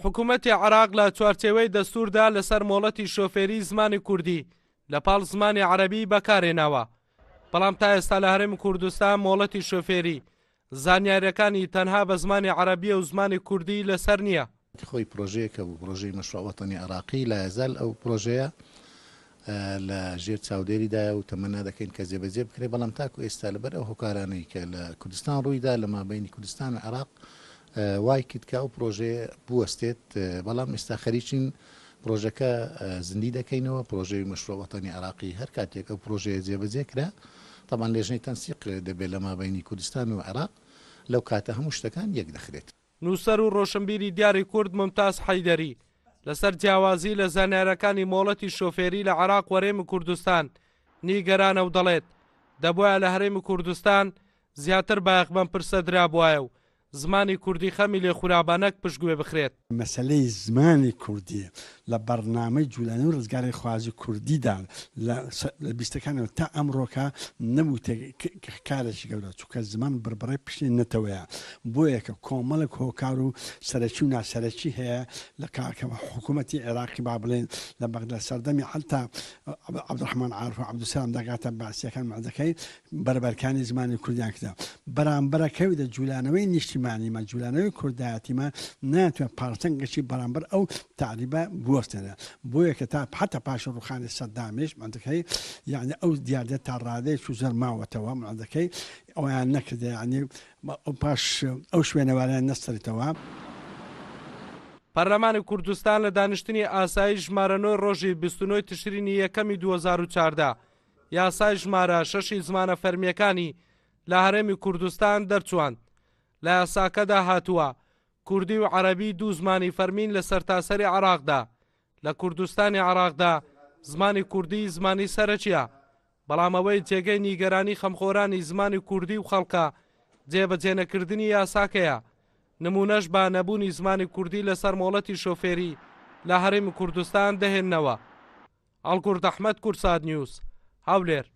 حکوومەتی عراق لە چوارچێوەی دەستوردا لەسەر مۆڵەتی شۆفێری زمانی کوردی لە پاڵ زمانی عەرەبی بەکارهێناوە. بەڵام تا ئێستا لە هەرێمی کوردستان مۆڵەتی شۆفێری زانیاریەکانی تەنها بە زمانی عەرەبیە و زمانی کوردی لەسەر نییە. خۆی پرۆژەیەکە بوو پرۆژەی مەشروع وەتەنی عراقی لا یەزال ئەو پرۆژەیە لە ژێر چاودێریدایە و تەمەنا دەکەین کە جێبەجێ بکرێت، بەڵام تاکو ئێستا لەبەر ئەو هۆکارانەی کە لە کوردستان ڕوویدا لە مابەینی کوردستان و عێراق وای کرد کە ئەو پرۆژەیە بوەستێت، بەڵام ئێستا خەریکین پرۆژەکە زندی دەکەینەوە. پرۆژەی مەشروع وەتەنی عراقی هەر کاتێک ئەو پرۆژەیە جێبەجێ کرا طبعا لێژنەی تەنسیق دەبێت لە مابەینی کوردستان و عێراق، لەو کاتە هەموو شتەکان یەک دەخرێت. نووسەر و ڕۆشنبیری دیاری کورد ممتاز حەیدەری لەسەر جیاوازی لە زانیارەکانی مۆڵەتی شۆفێری لە عێراق وەرێمی کوردستان نیگەرانە و دەڵێت دەبوایە لە هەرێمی کوردستان زیاتر بایەخبەن پرسە درابوایە و زمانی کوردی خەمی لێخورابانەک پشتگوێ بخرێت. مەسەلەی زمانی کوردی لە بەرنامەی جوولانی و ڕزگاری خوازی کوردیدا لە بیستەکانەوە تا ئەمڕۆکە نەبوو کارێکی گەورە، چونکە زمان بربڕی پشتی نەتەوەیە. بۆیە کە کۆمەڵک هۆکار و سەرەکی و ناسەرەکی هەیە لە کارکەمە حکوومەتی عێراقی با بڵێن لە بەغدا سەردەمی حتا عەبدوڕەحمان عارف و عەبدوسەلام داگاتە باسیەکان مەعدەکەی بەربەرکانی زمانی کوردیان کردا. بەرامبەرەکەوی دە جوولانەوەی نیشتیمانیمە جوولانەوەی کوردایەتیمە ناتوێت پارتەنگەشی بەرامبەر ئەو تعریبە بوەستێنە. بۆیە کە تا حتا پاش ڕوخانی سەدامیش مەعدەکەی یعنی ئەو دیاردە تا ڕادەیەک و زەر ماوەتەوە مەعدەکەی ئەویان نەکردە، یعنی پاش ئەو شوێنەوارەیان نەستێتەوە. پەرلەمانی کوردستان لە دانیشتنی ئاسایی ژمارە 9 ڕۆژی 29 تشرینی یەکەمی 2014 یاسای ژمارە 6 زمانە فەرمیەکانی لە هەرێمی کوردستان دەرچوان. لە یاساکەدا هاتووە کوردی و عەرەبی دوو زمانی فەرمین لە سەرتاسەری عێراقدا. لە کوردستانی عێراقدا زمانی کوردی زمانی سەرەکیە، بەڵام ئەوەی جێگەی نیگەرانی خەمخۆرانی زمانی کوردی و خەڵکە جێبەجێ نەکردنی یاساکەیە. نمونەش با نەبوونی زمانی کوردی لەسەر مۆڵەتی شۆفێری لە هەرێمی کوردستان دەهێننەوە. ئەڵکورد ئەحمەد، کورسات نیوز، هەولێر.